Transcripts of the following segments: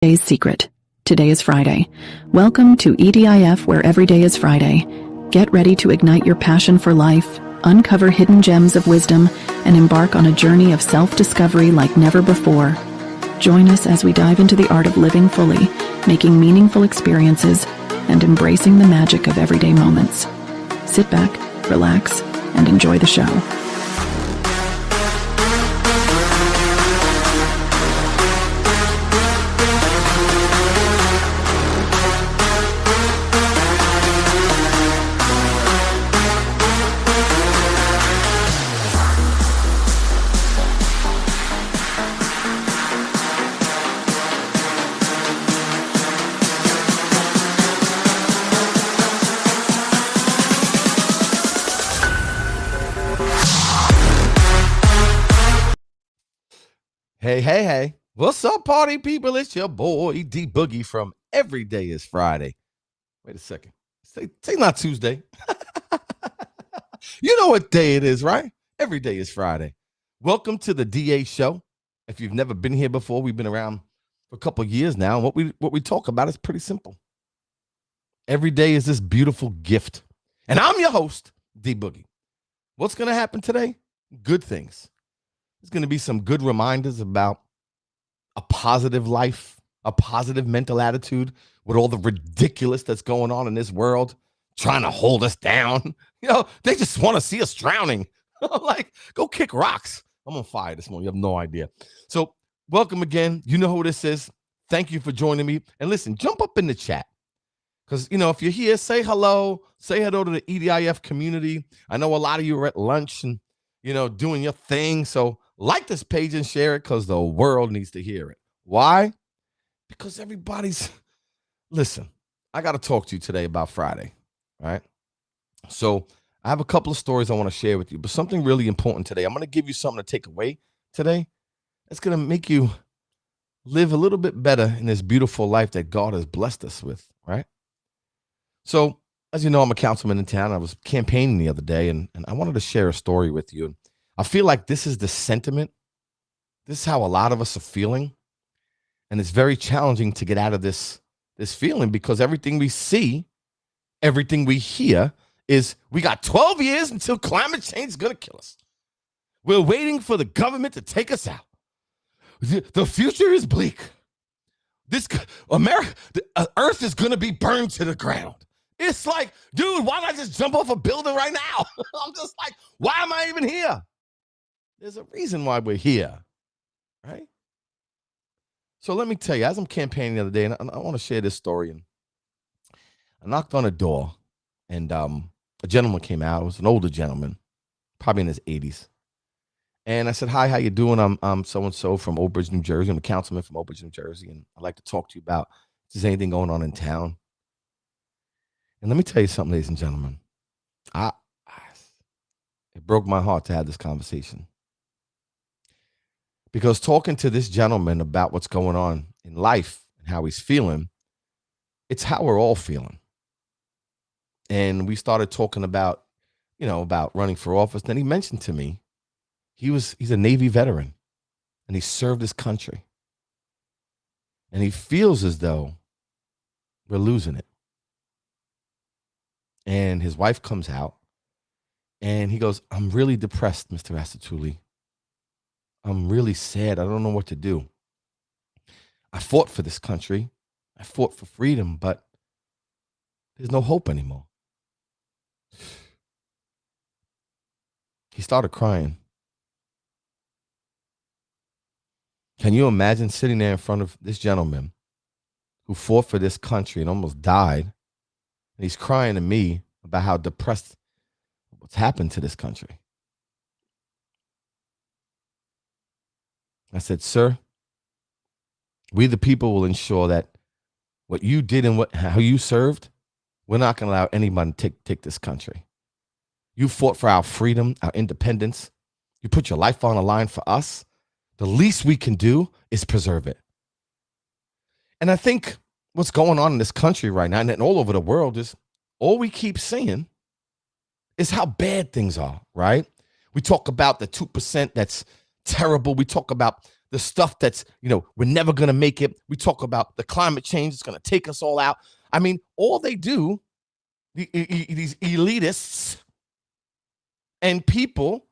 Today's secret. Today is Friday. Welcome to EDIF, where every day is Friday. Get ready to ignite your passion for life, uncover hidden gems of wisdom, and embark on a journey of self-discovery like never before. Join us as we dive into the art of living fully, making meaningful experiences, and embracing the magic of everyday moments. Sit back, relax, and enjoy the show. Hey. What's up, party people? It's your boy, D Boogie from Every Day is Friday. Wait a second. Say not Tuesday. You know what day it is, right? Every day is Friday. Welcome to the DA show. If you've never been here before, we've been around for a couple of years now. And what we talk about is pretty simple. Every day is this beautiful gift. And I'm your host, D Boogie. What's going to happen today? Good things. There's going to be some good reminders about a positive life, a positive mental attitude with all the ridiculous that's going on in this world, trying to hold us down. You know, they just want to see us drowning. Like, go kick rocks. I'm on fire this morning. You have no idea. So welcome again. You know who this is. Thank you for joining me. And listen, jump up in the chat. Because, you know, if you're here, say hello. Say hello to the EDIF community. I know a lot of you are at lunch and, you know, doing your thing. So like this page and share it because the world needs to hear it. Why? Because listen, I got to talk to you today about Friday, right? So I have a couple of stories I want to share with you, but something really important today. I'm going to give you something to take away today. It's going to make you live a little bit better in this beautiful life that God has blessed us with, right? So as you know, I'm a councilman in town. I was campaigning the other day, and I wanted to share a story with you. I feel like this is the sentiment. This is how a lot of us are feeling. And it's very challenging to get out of this feeling because everything we see, everything we hear is we got 12 years until climate change is going to kill us. We're waiting for the government to take us out. The future is bleak. The earth is going to be burned to the ground. It's like, dude, why not just jump off a building right now? I'm just like, why am I even here? There's a reason why we're here, right? So let me tell you, as I'm campaigning the other day, and I want to share this story. And I knocked on a door, and a gentleman came out. It was an older gentleman, probably in his 80s. And I said, hi, how you doing? I'm so-and-so from Old Bridge, New Jersey. I'm a councilman from Old Bridge, New Jersey, and I'd like to talk to you about if there's anything going on in town. And let me tell you something, ladies and gentlemen. It broke my heart to have this conversation. Because talking to this gentleman about what's going on in life and how he's feeling, it's how we're all feeling. And we started talking about, about running for office. Then he mentioned to me, he's a Navy veteran and he served his country. And he feels as though we're losing it. And his wife comes out and he goes, I'm really depressed, Mr. Rastatouille. I'm really sad. I don't know what to do. I fought for this country. I fought for freedom, but there's no hope anymore. He started crying. Can you imagine sitting there in front of this gentleman who fought for this country and almost died? And he's crying to me about how depressed what's happened to this country. I said, sir, we the people will ensure that what you did and how you served, we're not going to allow anybody to take this country. You fought for our freedom, our independence. You put your life on the line for us. The least we can do is preserve it. And I think what's going on in this country right now and all over the world is all we keep seeing is how bad things are, right? We talk about the 2% that's terrible. We talk about the stuff that's, we're never going to make it. We talk about the climate change. It's going to take us all out. I mean, all they do, these elitists and people,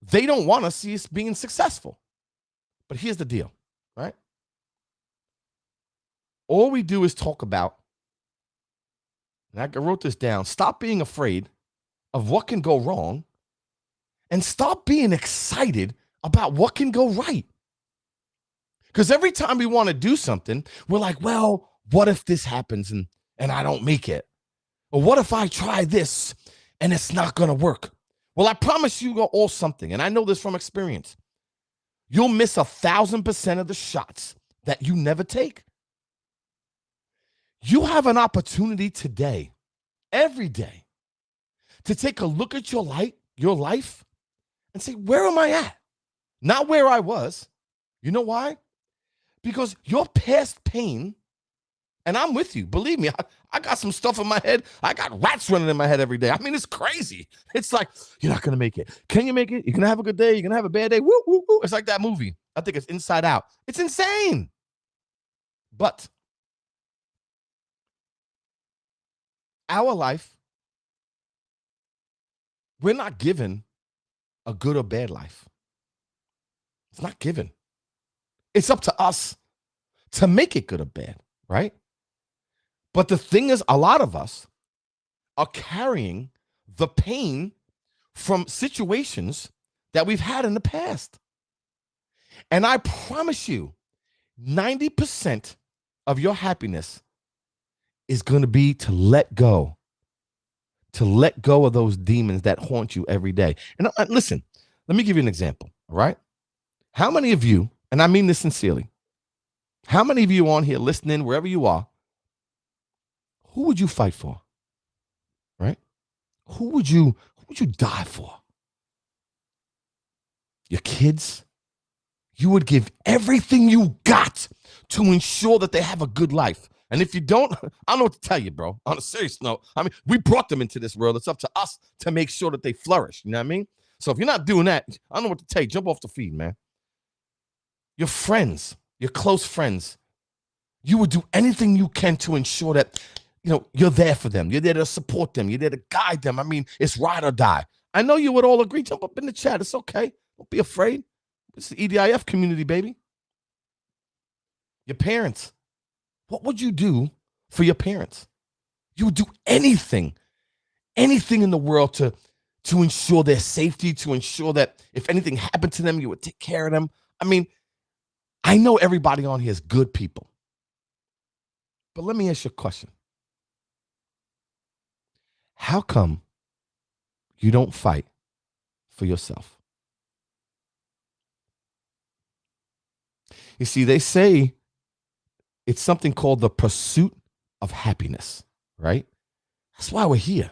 they don't want to see us being successful. But here's the deal, right? All we do is talk about, and I wrote this down, stop being afraid of what can go wrong and stop being excited about what can go right. Because every time we want to do something, we're like, well, what if this happens and I don't make it? Or what if I try this and it's not going to work? Well, I promise you all something, and I know this from experience. You'll miss 1,000% of the shots that you never take. You have an opportunity today, every day, to take a look at your life and say, where am I at? Not where I was. You know why? Because your past pain, and I'm with you, believe me, I got some stuff in my head. I got rats running in my head every day. I mean, it's crazy. It's like, you're not going to make it. Can you make it? You're going to have a good day. You're going to have a bad day. Woo, woo, woo. It's like that movie. I think it's Inside Out. It's insane. But our life, we're not given a good or bad life. It's not given. It's up to us to make it good or bad, right? But the thing is, a lot of us are carrying the pain from situations that we've had in the past. And I promise you, 90% of your happiness is going to be to let go of those demons that haunt you every day. And listen, let me give you an example, all right? How many of you, and I mean this sincerely, how many of you on here listening, wherever you are, who would you fight for? Right? Who would you die for? Your kids? You would give everything you got to ensure that they have a good life. And if you don't, I don't know what to tell you, bro. On a serious note, I mean, we brought them into this world. It's up to us to make sure that they flourish. You know what I mean? So if you're not doing that, I don't know what to tell you. Jump off the feed, man. Your friends, your close friends, you would do anything you can to ensure that, you're there for them. You're there to support them. You're there to guide them. I mean, it's ride or die. I know you would all agree. Jump up in the chat. It's okay. Don't be afraid. It's the EDIF community, baby. Your parents. What would you do for your parents? You would do anything in the world to ensure their safety, to ensure that if anything happened to them, you would take care of them. I mean, I know everybody on here is good people. But let me ask you a question. How come you don't fight for yourself? You see, they say it's something called the pursuit of happiness, right? That's why we're here.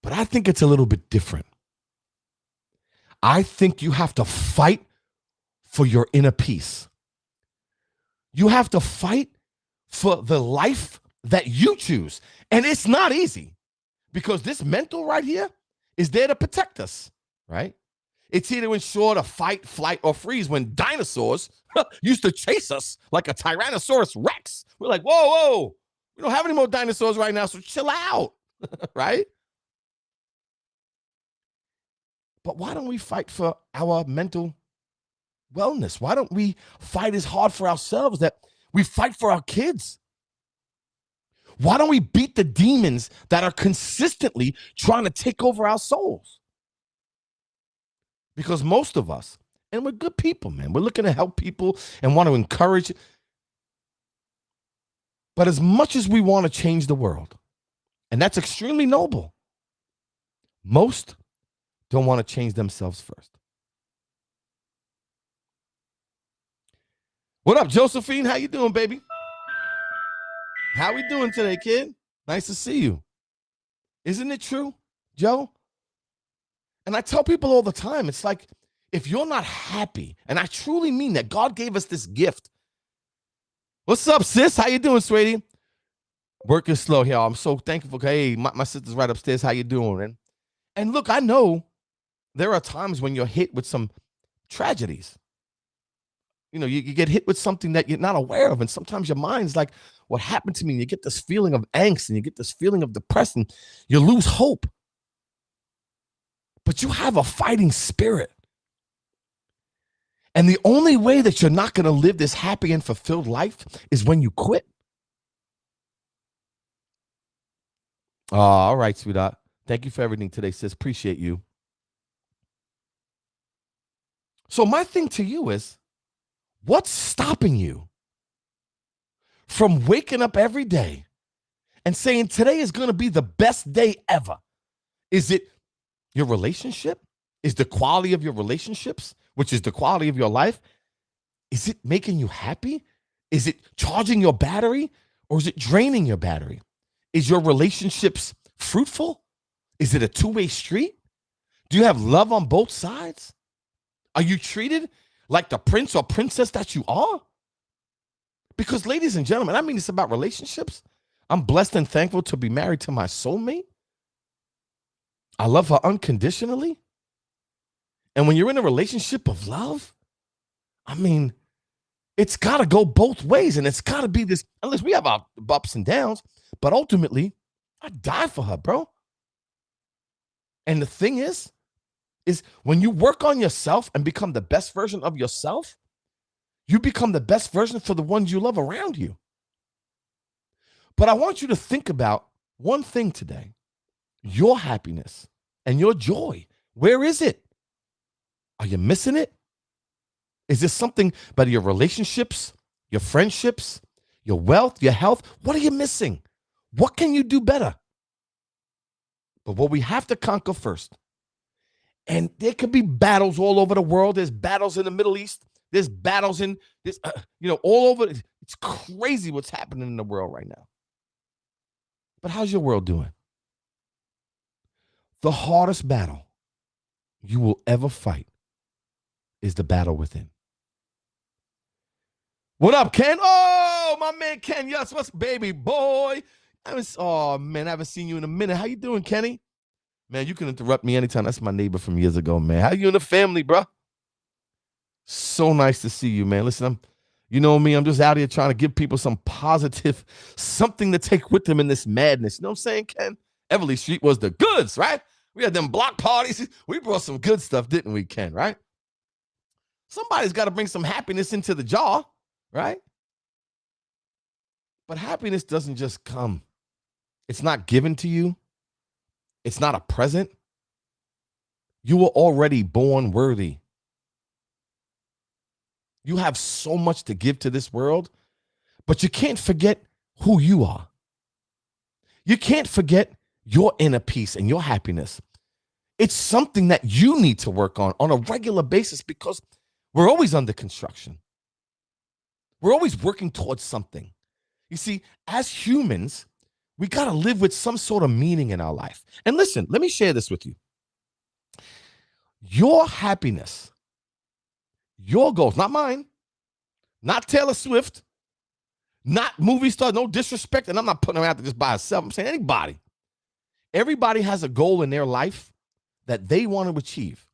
But I think it's a little bit different. I think you have to fight for your inner peace. You have to fight for the life that you choose. And it's not easy because this mental right here is there to protect us, right? It's here to ensure to fight, flight, or freeze when dinosaurs used to chase us like a Tyrannosaurus Rex. We're like, whoa, we don't have any more dinosaurs right now, so chill out, right? But why don't we fight for our mental wellness? Why don't we fight as hard for ourselves that we fight for our kids? Why don't we beat the demons that are consistently trying to take over our souls? Because most of us, and we're good people, man. We're looking to help people and want to encourage. But as much as we want to change the world, and that's extremely noble, most don't want to change themselves first. What up, Josephine? How you doing, baby? How we doing today, kid? Nice to see you. Isn't it true, Joe? And I tell people all the time, it's like, if you're not happy, and I truly mean that, God gave us this gift. What's up, sis? How you doing, sweetie? Work is slow here. I'm so thankful. Hey, my sister's right upstairs. How you doing? And look, I know there are times when you're hit with some tragedies. you get hit with something that you're not aware of. And sometimes your mind's like, what happened to me? And you get this feeling of angst and you get this feeling of depression. You lose hope. But you have a fighting spirit. And the only way that you're not going to live this happy and fulfilled life is when you quit. Oh, all right, sweetheart. Thank you for everything today, sis. Appreciate you. So my thing to you is, what's stopping you from waking up every day and saying today is going to be the best day ever? Is it your relationship? Is the quality of your relationships, which is the quality of your life? Is it making you happy? Is it charging your battery, or is it draining your battery? Is your relationships fruitful? Is it a two-way street? Do you have love on both sides? Are you treated like the prince or princess that you are? Because, ladies and gentlemen, I mean, it's about relationships. I'm blessed and thankful to be married to my soulmate. I love her unconditionally. And when you're in a relationship of love, I mean, it's got to go both ways. And it's got to be this, unless we have our ups and downs, but ultimately, I die for her, bro. And the thing is when you work on yourself and become the best version of yourself, you become the best version for the ones you love around you. But I want you to think about one thing today: your happiness and your joy. Where is it? Are you missing it? Is this something about your relationships, your friendships, your wealth, your health? What are you missing? What can you do better? But what we have to conquer first, and there could be battles all over the world. There's battles in the Middle East. There's battles in this, all over. It's crazy what's happening in the world right now. But how's your world doing? The hardest battle you will ever fight is the battle within. What up, Ken? Oh, my man Ken. Yes, what's baby boy? Oh, man, I haven't seen you in a minute. How you doing, Kenny? Man, you can interrupt me anytime. That's my neighbor from years ago, man. How you and the family, bro? So nice to see you, man. Listen, you know me, I'm just out here trying to give people some positive, something to take with them in this madness. You know what I'm saying, Ken? Everly Street was the goods, right? We had them block parties. We brought some good stuff, didn't we, Ken, right? Somebody's got to bring some happiness into the jar, right? But happiness doesn't just come. It's not given to you. It's not a present. You were already born worthy. You have so much to give to this world, but you can't forget who you are. You can't forget your inner peace and your happiness. It's something that you need to work on a regular basis, because we're always under construction. We're always working towards something. You see, as humans, we got to live with some sort of meaning in our life. And listen, let me share this with you. Your happiness, your goals, not mine, not Taylor Swift, not movie star, no disrespect. And I'm not putting her out there just by herself. I'm saying anybody. Everybody has a goal in their life that they want to achieve.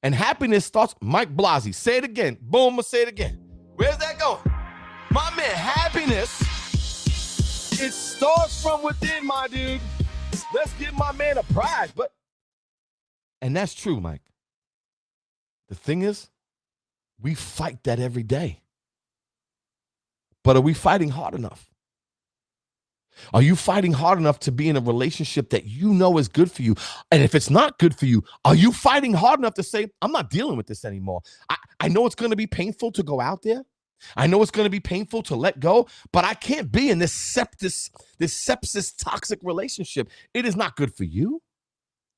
And happiness starts, Mike Blasey, say it again. Boom, I'll say it again. Where's that going? My man, happiness, it starts from within, my dude. Let's give my man a prize. And that's true, Mike. The thing is, we fight that every day. But are we fighting hard enough? Are you fighting hard enough to be in a relationship that you know is good for you? And if it's not good for you, are you fighting hard enough to say, I'm not dealing with this anymore? I know it's going to be painful to go out there. I know it's going to be painful to let go, but I can't be in this sepsis toxic relationship. It is not good for you.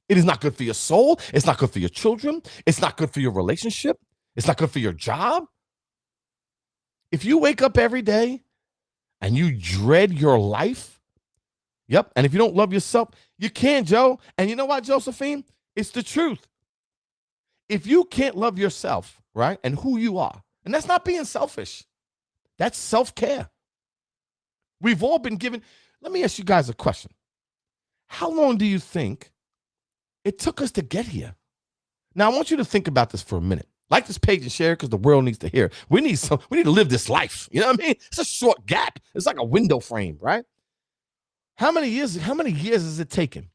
It is not good for your soul. It's not good for your children. It's not good for your relationship. It's not good for your job. If you wake up every day and you dread your life, yep, and if you don't love yourself, you can't, Joe. And you know what, Josephine? It's the truth. If you can't love yourself, right, and who you are, and that's not being selfish. That's self-care. We've all been given. Let me ask you guys a question. How long do you think it took us to get here? Now, I want you to think about this for a minute. Like this page and share because the world needs to hear. We need to live this life. You know what I mean? It's a short gap. It's like a window frame, right? How many years has it taken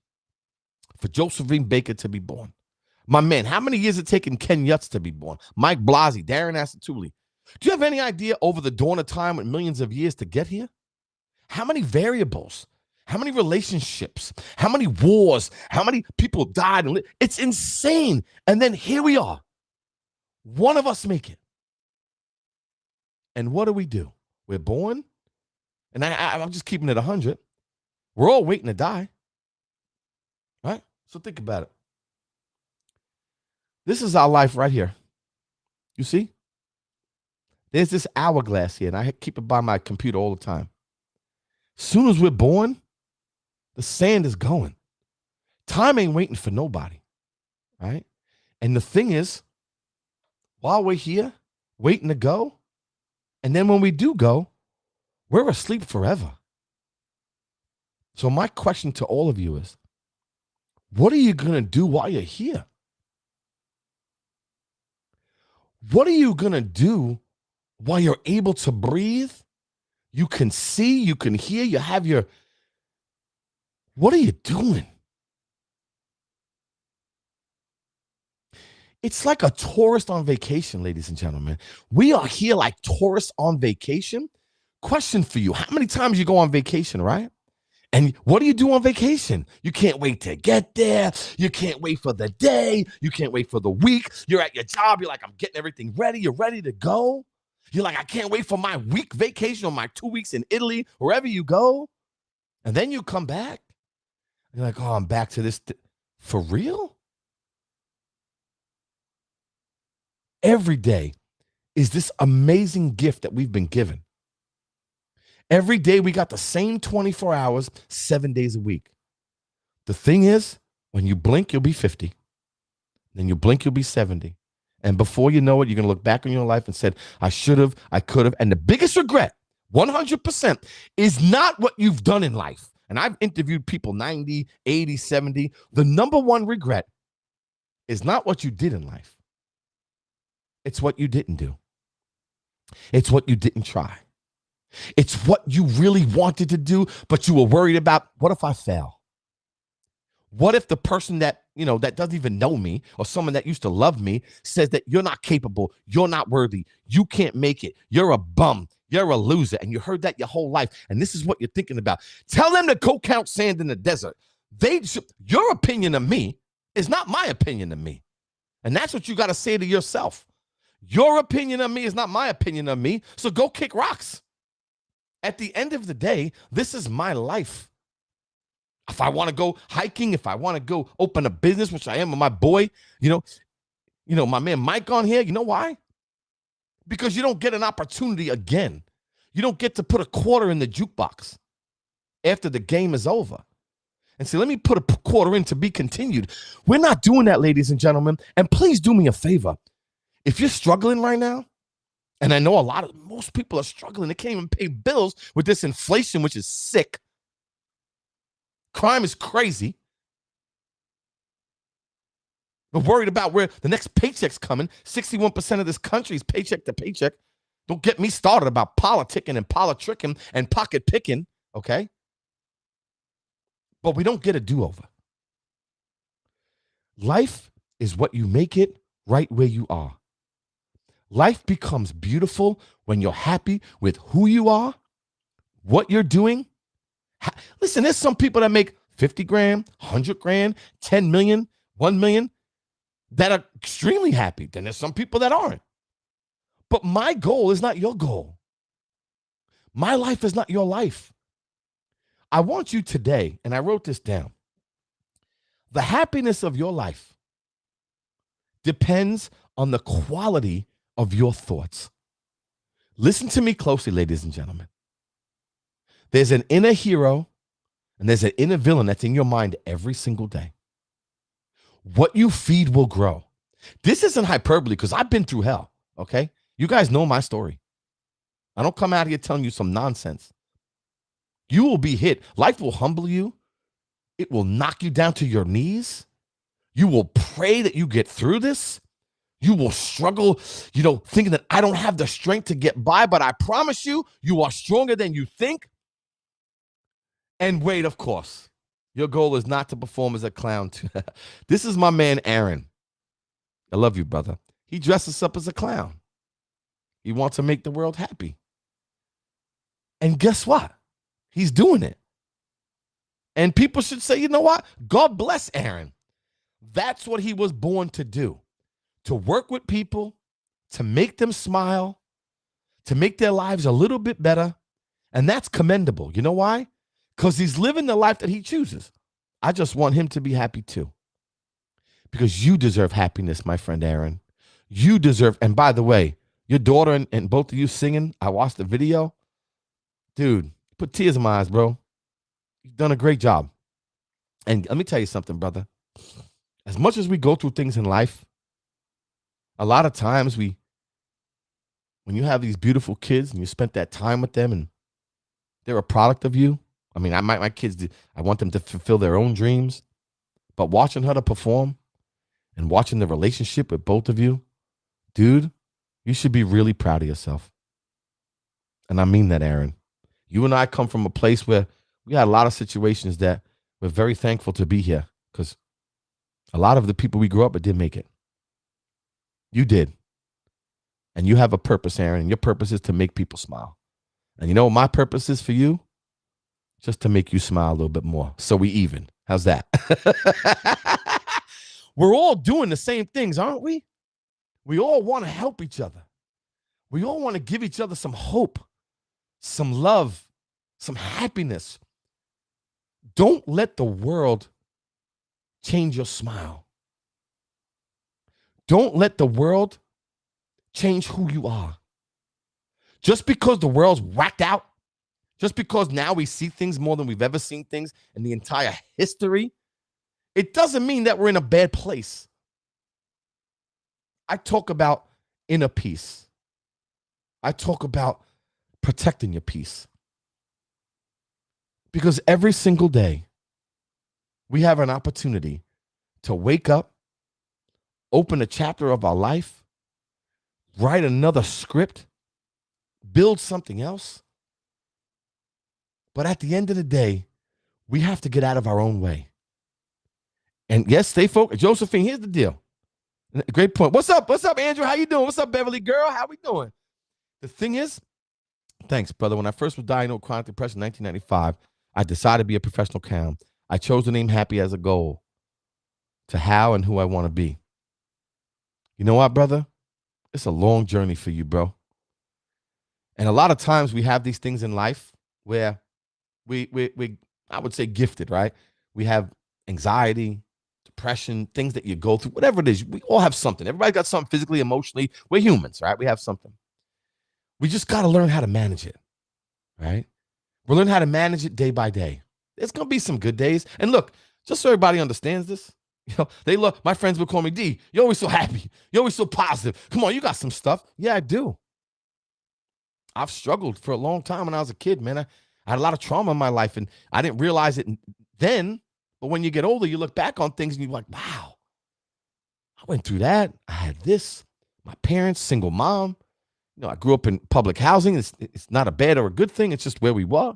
for Josephine Baker to be born? My man, how many years has it taken Ken Yutz to be born? Mike Blasey, Darren Asatuli. Do you have any idea over the dawn of time with millions of years to get here? How many variables? How many relationships? How many wars? How many people died? It's insane. And then here we are. One of us make it. And what do? We're born. And I'm just keeping it 100. We're all waiting to die. Right? So think about it. This is our life right here. You see? There's this hourglass here, and I keep it by my computer all the time. As soon as we're born, the sand is going. Time ain't waiting for nobody, right? And the thing is, while we're here, waiting to go, and then when we do go, we're asleep forever. So my question to all of you is, what are you going to do while you're here? What are you going to do while you're able to breathe? You can see, you can hear, you have your... What are you doing? It's like a tourist on vacation, ladies and gentlemen. We are here like tourists on vacation. Question for you. How many times you go on vacation, right? And what do you do on vacation? You can't wait to get there. You can't wait for the day. You can't wait for the week. You're at your job. You're like, I'm getting everything ready. You're ready to go. You're like, I can't wait for my week vacation or my 2 weeks in Italy, wherever you go. And then you come back. You're like, oh, I'm back to this. For real? Every day is this amazing gift that we've been given. Every day we got the same 24 hours, 7 days a week. The thing is, when you blink, you'll be 50. Then you blink, you'll be 70. And before you know it, you're going to look back on your life and said, I should have, I could have. And the biggest regret, 100%, is not what you've done in life. And I've interviewed people 90, 80, 70. The number one regret is not what you did in life. It's what you didn't do. It's what you didn't try. It's what you really wanted to do, but you were worried about, what if I fail? What if the person that, that doesn't even know me or someone that used to love me says that you're not capable, you're not worthy, you can't make it, you're a bum, you're a loser, and you heard that your whole life, and this is what you're thinking about. Tell them to go count sand in the desert. Your opinion of me is not my opinion of me. And that's what you got to say to yourself. Your opinion of me is not my opinion of me, so go kick rocks. At the end of the day, this is my life. If I want to go hiking, if I want to go open a business, which I am with my boy, my man Mike on here, you know why? Because you don't get an opportunity again. You don't get to put a quarter in the jukebox after the game is over and say, let me put a quarter in to be continued. We're not doing that, ladies and gentlemen. And please do me a favor. If you're struggling right now, and I know most people are struggling. They can't even pay bills with this inflation, which is sick. Crime is crazy. We're worried about where the next paycheck's coming. 61% of this country is paycheck to paycheck. Don't get me started about politicking and politricking and pocket picking, okay? But we don't get a do-over. Life is what you make it right where you are. Life becomes beautiful when you're happy with who you are, what you're doing. Listen, there's some people that make 50 grand, 100 grand, 10 million, 1 million that are extremely happy. Then there's some people that aren't. But my goal is not your goal. My life is not your life. I want you today, and I wrote this down. The happiness of your life depends on the quality of your thoughts. Listen to me closely, ladies and gentlemen. There's an inner hero and there's an inner villain that's in your mind every single day. What you feed will grow. This isn't hyperbole because I've been through hell, okay? You guys know my story. I don't come out here telling you some nonsense. You will be hit. Life will humble you. It will knock you down to your knees. You will pray that you get through this. You will struggle, thinking that I don't have the strength to get by, but I promise you, you are stronger than you think. And wait, of course, your goal is not to perform as a clown. This is my man, Aaron. I love you, brother. He dresses up as a clown. He wants to make the world happy. And guess what? He's doing it. And people should say, you know what? God bless Aaron. That's what he was born to do. To work with people, to make them smile, to make their lives a little bit better. And that's commendable. You know why? Because he's living the life that he chooses. I just want him to be happy too. Because you deserve happiness, my friend Aaron. You deserve, and by the way, your daughter and both of you singing, I watched the video. Dude, put tears in my eyes, bro. You've done a great job. And let me tell you something, brother. As much as we go through things in life, a lot of times when you have these beautiful kids and you spent that time with them and they're a product of you. I mean, my kids, I want them to fulfill their own dreams. But watching her to perform and watching the relationship with both of you, dude, you should be really proud of yourself. And I mean that, Aaron. You and I come from a place where we had a lot of situations that we're very thankful to be here because a lot of the people we grew up with didn't make it. You did. And you have a purpose, Aaron, and your purpose is to make people smile. And you know what my purpose is for you? Just to make you smile a little bit more. So we even. How's that? We're all doing the same things, aren't we? We all want to help each other. We all want to give each other some hope, some love, some happiness. Don't let the world change your smile. Don't let the world change who you are. Just because the world's whacked out, just because now we see things more than we've ever seen things in the entire history, it doesn't mean that we're in a bad place. I talk about inner peace. I talk about protecting your peace. Because every single day, we have an opportunity to wake up, open a chapter of our life, write another script, build something else. But at the end of the day, we have to get out of our own way. And yes, stay focused. Josephine, here's the deal. Great point. What's up? What's up, Andrew? How you doing? What's up, Beverly girl? How we doing? The thing is, thanks, brother. When I first was diagnosed with chronic depression in 1995, I decided to be a professional clown. I chose the name Happy as a goal to how and who I want to be. You know what, brother? It's a long journey for you, bro. And a lot of times we have these things in life where we I would say gifted, right? We have anxiety, depression, things that you go through, whatever it is. We all have something. Everybody got something physically, emotionally. We're humans, right? We have something. We just got to learn how to manage it, right? We'll learn how to manage it day by day. There's going to be some good days. And look, just so everybody understands this, they love, my friends would call me D. You're always so happy. You're always so positive. Come on, you got some stuff. Yeah, I do. I've struggled for a long time when I was a kid, man. I had a lot of trauma in my life, and I didn't realize it then. But when you get older, you look back on things and you're like, wow, I went through that. I had this. My parents, single mom. I grew up in public housing. It's not a bad or a good thing. It's just where we were.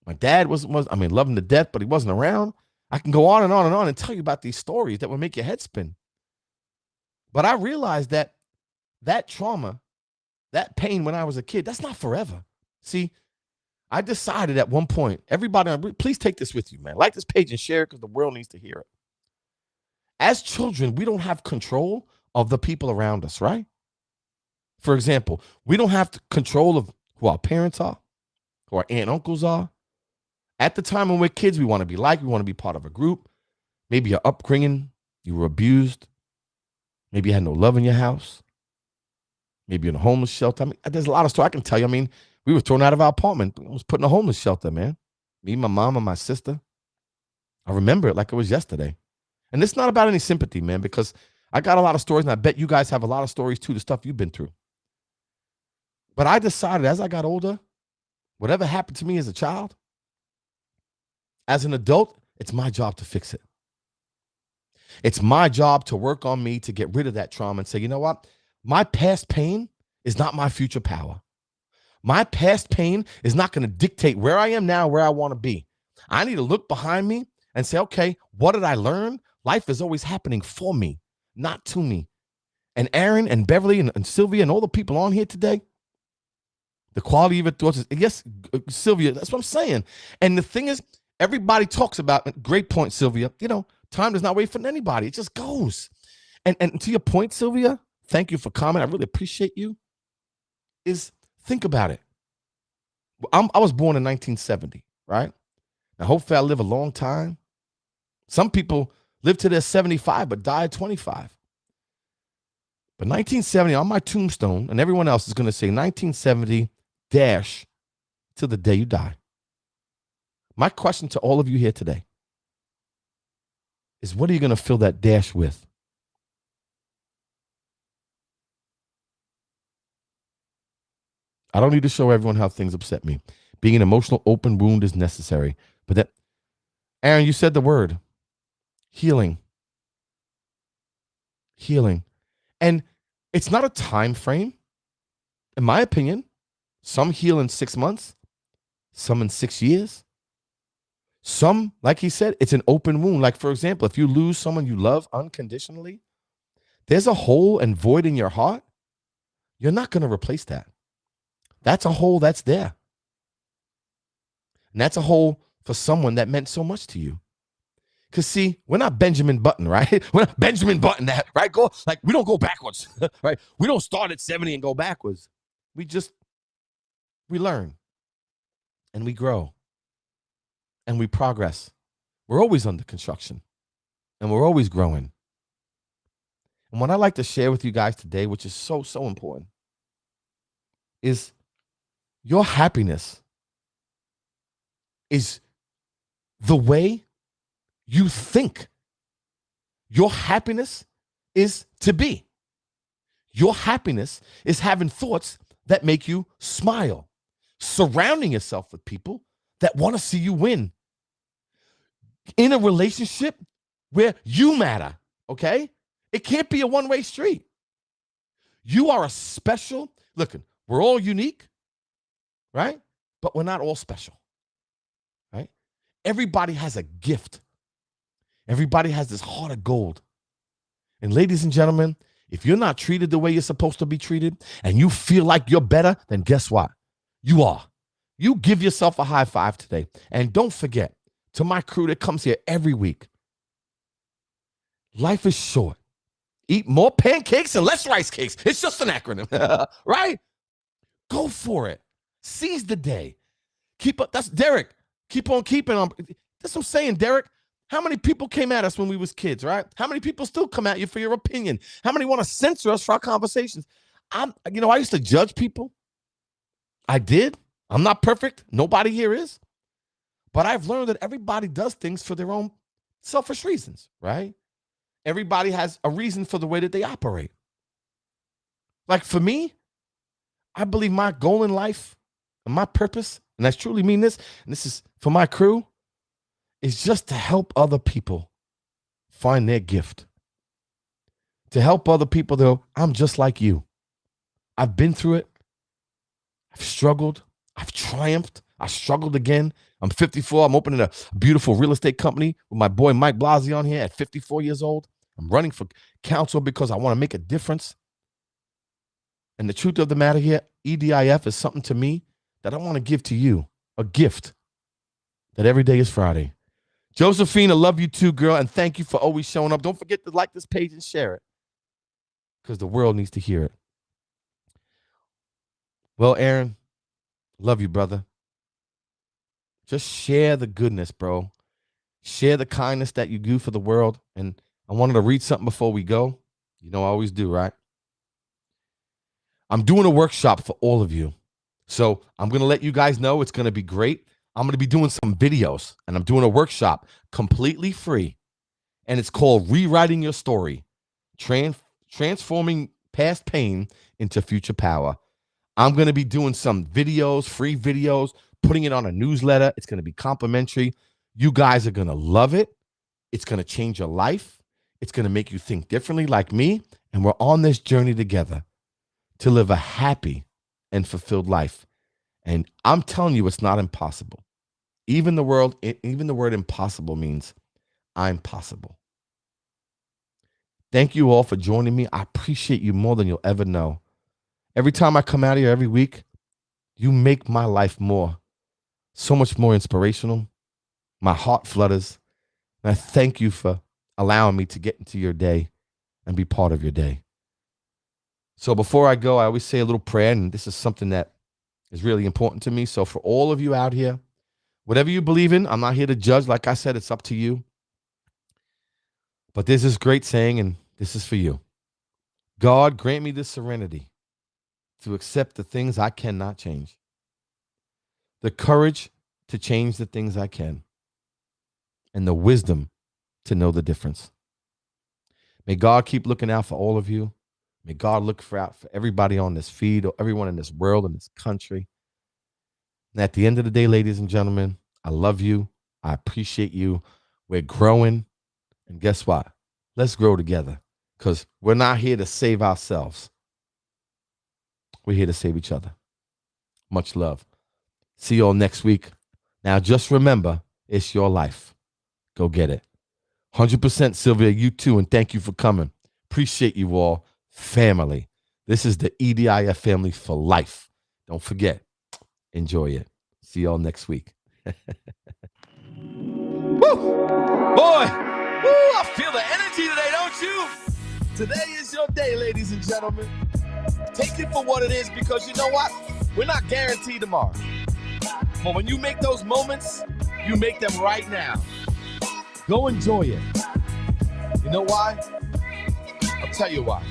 My dad was love him to death, but he wasn't around. I can go on and on and on and tell you about these stories that will make your head spin. But I realized that trauma, that pain when I was a kid, that's not forever. See, I decided at one point, everybody, please take this with you, man. Like this page and share it because the world needs to hear it. As children, we don't have control of the people around us, right? For example, we don't have control of who our parents are, who our aunt and uncles are. At the time when we're kids, we want to be liked. We want to be part of a group. Maybe your upbringing, you were abused. Maybe you had no love in your house. Maybe you're in a homeless shelter. There's a lot of stories I can tell you. We were thrown out of our apartment. I was put in a homeless shelter, man. Me, my mom, and my sister. I remember it like it was yesterday. And it's not about any sympathy, man, because I got a lot of stories, and I bet you guys have a lot of stories too, the stuff you've been through. But I decided as I got older, whatever happened to me as a child, as an adult, it's my job to fix it. It's my job to work on me to get rid of that trauma and say, you know what? My past pain is not my future power. My past pain is not going to dictate where I am now, where I want to be. I need to look behind me and say, okay, what did I learn? Life is always happening for me, not to me. And Aaron and Beverly and Sylvia and all the people on here today, the quality of your thoughts is, yes, Sylvia, that's what I'm saying. And the thing is, everybody talks about, great point, Sylvia, time does not wait for anybody. It just goes. And to your point, Sylvia, thank you for commenting. I really appreciate you. Is think about it. I was born in 1970, right? Now, hopefully I live a long time. Some people live to their 75, but die at 25. But 1970 on my tombstone, and everyone else is going to say 1970 dash till the day you die. My question to all of you here today is, what are you going to fill that dash with? I don't need to show everyone how things upset me. Being an emotional open wound is necessary. But that, Aaron, you said the word, healing. Healing. And it's not a time frame. In my opinion, some heal in 6 months, some in 6 years. Some, like he said, it's an open wound. Like, for example, if you lose someone you love unconditionally, there's a hole and void in your heart. You're not going to replace that. That's a hole that's there. And that's a hole for someone that meant so much to you. Because, see, we're not Benjamin Button, right? We're not Benjamin Button, that, right? We don't go backwards, right? We don't start at 70 and go backwards. We learn and we grow and we progress. We're always under construction and we're always growing. And what I'd like to share with you guys today, which is so, so important, is your happiness is the way you think. Your happiness is to be. Your happiness is having thoughts that make you smile, surrounding yourself with people that want to see you win, in a relationship where you matter, okay? It can't be a one-way street. You are a special, look, we're all unique, right? But we're not all special, right? Everybody has a gift. Everybody has this heart of gold. And ladies and gentlemen, if you're not treated the way you're supposed to be treated and you feel like you're better, then guess what? You are. You give yourself a high five today. And don't forget, to my crew that comes here every week, life is short. Eat more pancakes and less rice cakes. It's just an acronym, right? Go for it. Seize the day. Keep up. That's Derek. Keep on keeping on. That's what I'm saying, Derek. How many people came at us when we was kids, right? How many people still come at you for your opinion? How many want to censor us for our conversations? I used to judge people. I did. I'm not perfect. Nobody here is. But I've learned that everybody does things for their own selfish reasons, right? Everybody has a reason for the way that they operate. Like for me, I believe my goal in life and my purpose, and I truly mean this, and this is for my crew, is just to help other people find their gift. To help other people, though, I'm just like you. I've been through it. I've struggled. I've triumphed. I struggled again. I'm 54. I'm opening a beautiful real estate company with my boy Mike Blasey on here at 54 years old. I'm running for council because I want to make a difference. And the truth of the matter here, EDIF is something to me that I want to give to you, a gift that every day is Friday. Josephine, I love you too, girl, and thank you for always showing up. Don't forget to like this page and share it because the world needs to hear it. Well, Aaron, love you, brother. Just share the goodness, bro. Share the kindness that you do for the world. And I wanted to read something before we go. You know I always do, right? I'm doing a workshop for all of you. So I'm going to let you guys know it's going to be great. I'm going to be doing some videos, and I'm doing a workshop completely free. And it's called Rewriting Your Story, Transforming Past Pain into Future Power. I'm going to be doing some videos, free videos, putting it on a newsletter. It's going to be complimentary. You guys are going to love it. It's going to change your life. It's going to make you think differently like me. And we're on this journey together to live a happy and fulfilled life. And I'm telling you, it's not impossible. Even the word impossible means I'm possible. Thank you all for joining me. I appreciate you more than you'll ever know. Every time I come out here every week, you make my life so much more inspirational. My heart flutters. And I thank you for allowing me to get into your day and be part of your day. So before I go, I always say a little prayer, and this is something that is really important to me. So for all of you out here, whatever you believe in, I'm not here to judge. Like I said, it's up to you. But there's this great saying, and this is for you. God, grant me the serenity to accept the things I cannot change, the courage to change the things I can, and the wisdom to know the difference. May God keep looking out for all of you. May God look out for everybody on this feed, or everyone in this world, in this country. And at the end of the day, ladies and gentlemen, I love you. I appreciate you. We're growing. And guess what? Let's grow together, because we're not here to save ourselves. We're here to save each other. Much love. See you all next week. Now, just remember, it's your life. Go get it. 100% Sylvia, you too, and thank you for coming. Appreciate you all. Family. This is the EDIF family for life. Don't forget. Enjoy it. See y'all next week. Woo! Boy! Woo! I feel the energy today, don't you? Today is your day, ladies and gentlemen. Take it for what it is, because you know what? We're not guaranteed tomorrow. But when you make those moments, you make them right now. Go enjoy it. You know why? I'll tell you why.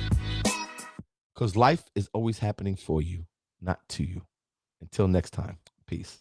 Because life is always happening for you, not to you. Until next time, peace.